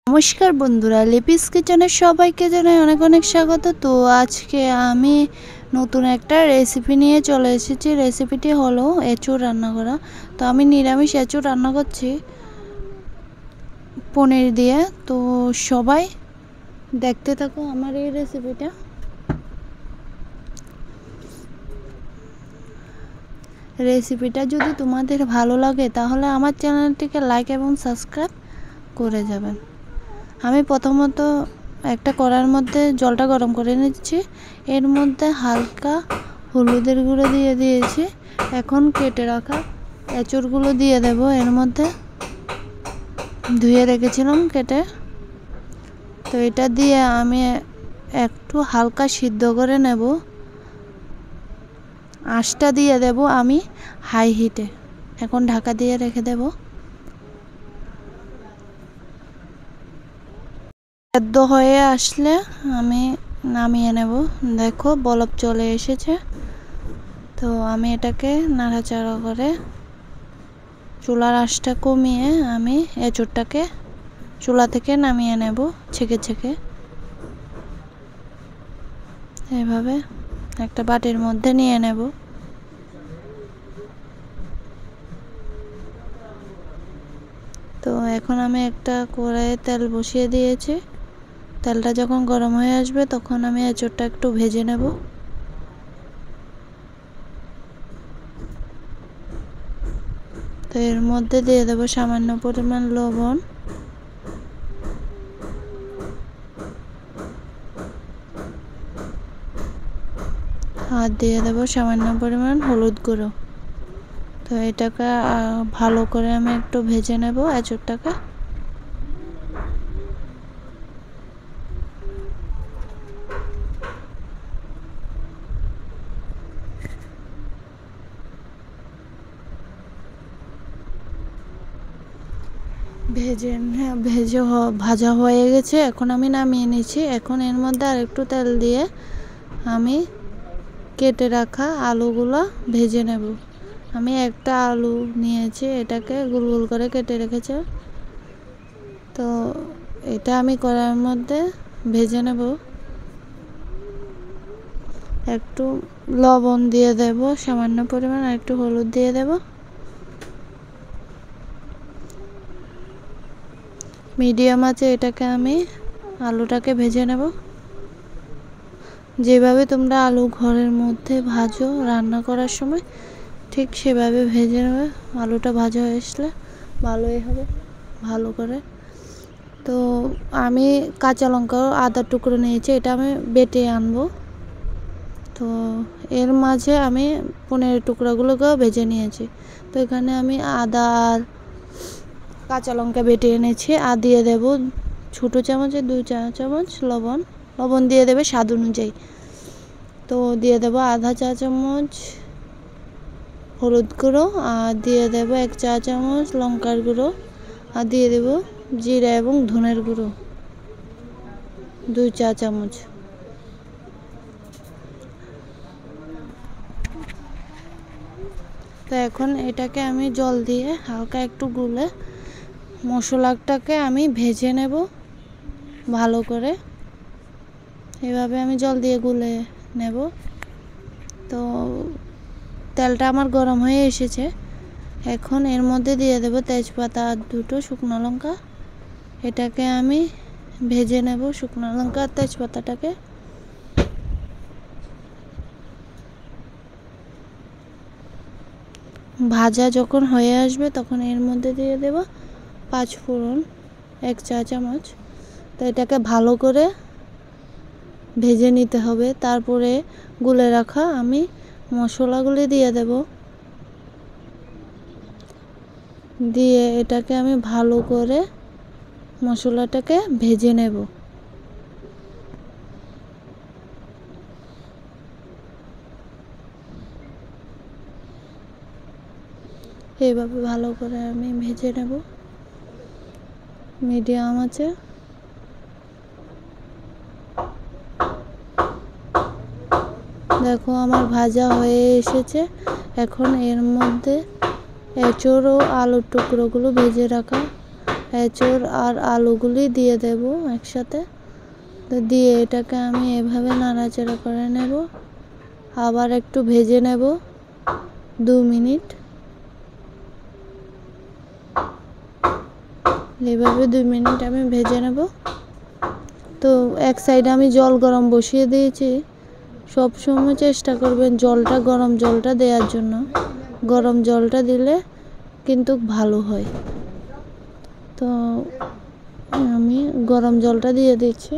নমস্কার বন্ধুরা, লিপিস কিচেনের সবাইকে জানাই অনেক অনেক স্বাগত। তো আজকে আমি নতুন একটা রেসিপি নিয়ে চলে এসেছি। রেসিপিটি হলো এঁচোড় রান্না করা। তো আমি নিরামিষ এঁচোড় রান্না করছি পনির দিয়ে। তো সবাই দেখতে থাকো আমার এই রেসিপিটা। রেসিপিটা যদি তোমাদের ভালো লাগে তাহলে আমার চ্যানেলটিকে লাইক এবং সাবস্ক্রাইব করে যাবেন। আমি প্রথমত একটা কড়াইয়ের মধ্যে জলটা গরম করে নিচ্ছি। এর মধ্যে হালকা হলুদের গুঁড়ো দিয়ে দিয়েছি। এখন কেটে রাখা এঁচোড়গুলো দিয়ে দেব। এর মধ্যে ধুয়ে রেখেছিলাম কেটে। তো এটা দিয়ে আমি একটু হালকা সিদ্ধ করে নেব। আঁচটা দিয়ে দেব আমি হাই হিটে। এখন ঢাকা দিয়ে রেখে দেব। সেদ্ধ হয়ে আসলে আমি নামিয়ে নেব। দেখো বলক চলে এসেছে। তো আমি এটাকে নাড়াচাড়া করে চুলার আঁচটা কমিয়ে আমি এঁচোড়টাকে চুলা থেকে নামিয়ে নেব ছেঁকে ছেঁকে। এভাবে একটা বাটির মধ্যে নিয়ে নেব। তো এখন আমি একটা কড়াইয়ে তেল বসিয়ে দিয়েছি। তেলটা যখন গরম হয়ে আসবে তখন আমি এঁচোড়টা একটু ভেজে নেব। তো এর মধ্যে দিয়ে দেব সামান্য পরিমাণ লবণ, আর দিয়ে দেব সামান্য পরিমাণ হলুদ গুঁড়ো। তো এটাকে ভালো করে আমি একটু ভেজে নেব এঁচোড়টাকে। ভাজা হয়ে গেছে। এখন আমি নামিয়ে নিয়েছি। এখন এর মধ্যে আর একটু তেল দিয়ে আমি কেটে রাখা আলুগুলো ভেজে নেব। আমি একটা আলু নিয়েছি, এটাকে গোল গোল করে কেটে রেখেছি। তো এটা আমি কড়াইয়ের মধ্যে ভেজে নেব। একটু লবণ দিয়ে দেব সামান্য পরিমাণ, আর একটু হলুদ দিয়ে দেব। মিডিয়াম আছে এটাকে আমি আলুটাকে ভেজে নেব। যেভাবে তোমরা আলু ঘরের মধ্যে ভাজো রান্না করার সময়, ঠিক সেভাবে ভেজে নেবে। আলুটা ভাজা হয়ে আসলে ভালোই হবে ভালো করে। তো আমি কাঁচা লঙ্কা আদার টুকরো নিয়েছি, এটা আমি বেটে আনবো। তো এর মাঝে আমি পনিরের টুকরাগুলোকেও ভেজে নিয়েছি। তো এখানে আমি আদা আর কাঁচা লঙ্কা বেটে এনেছি। আর দিয়ে দেব ছোটো চামচে 2 চা চামচ লবণ দিয়ে দেবে স্বাদ অনুযায়ী। তো দিয়ে দেব আধা চা চামচ হলুদ গুঁড়ো, আর দিয়ে দেব 1 চা চামচ লঙ্কার গুঁড়ো, আর দিয়ে দেব জিরা এবং ধনের গুঁড়ো 2 চা চামচ। তো এখন এটাকে আমি জল দিয়ে হালকা একটু গুলে মশলাটাকে আমি ভেজে নেব ভালো করে। এভাবে আমি জল দিয়ে গুলে নেব। তো তেলটা আমার গরম হয়ে এসেছে। এখন এর মধ্যে দিয়ে দেব তেজপাতা আর 2টো শুকনো লঙ্কা। এটাকে আমি ভেজে নেব শুকনো লঙ্কা আর তেজপাতাটাকে। ভাজা যখন হয়ে আসবে তখন এর মধ্যে দিয়ে দেব 5 ফোড়ন 1 চা চামচ। তো এটাকে ভালো করে ভেজে নিতে হবে। তারপরে গুলে রাখা আমি মশলাগুলি দিয়ে দেব। দিয়ে এটাকে আমি ভালো করে মশলাটাকে ভেজে নেব। এইভাবে ভালো করে আমি ভেজে নেব মিডিয়াম আছে। দেখো আমার ভাজা হয়ে এসেছে। এখন এর মধ্যে এঁচোড় ও আলুর টুকরোগুলো ভেজে রাখা এঁচড় আর আলুগুলি দিয়ে দেব একসাথে। তো দিয়ে এটাকে আমি এভাবে নাড়াচাড়া করে নেব, আবার একটু ভেজে নেব 2 মিনিট। এভাবে 2 মিনিট আমি ভেজে নেব। তো এক সাইডে আমি জল গরম বসিয়ে দিয়েছি। সব সময় চেষ্টা করবেন জলটা, গরম জলটা দেওয়ার জন্য। গরম জলটা দিলে কিন্তু ভালো হয়। তো আমি গরম জলটা দিয়ে দিচ্ছি।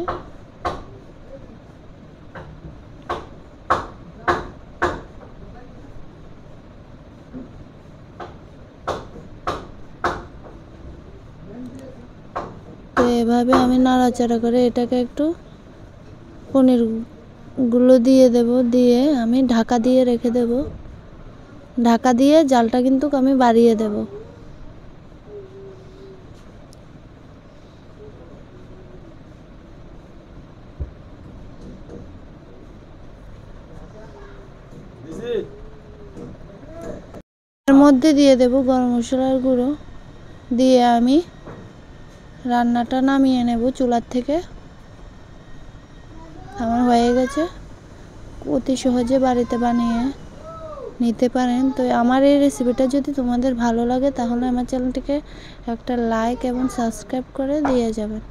তো এভাবে আমি নাড়াচাড়া করে এটাকে একটু পনিরগুলো দিয়ে দেব, দিয়ে আমি ঢাকা দিয়ে রেখে দেব। ঢাকা দিয়ে জালটা কিন্তু আমি বাড়িয়ে দেব। এর মধ্যে দিয়ে দেব গরম মশলার গুঁড়ো, দিয়ে আমি রান্নাটা নামিয়ে নেব চুলার থেকে। আমার হয়ে গেছে। অতি সহজে বাড়িতে বানিয়ে নিতে পারেন। তো আমার এই রেসিপিটা যদি তোমাদের ভালো লাগে তাহলে আমার চ্যানেলটিকে একটা লাইক এবং সাবস্ক্রাইব করে দিয়ে যাবেন।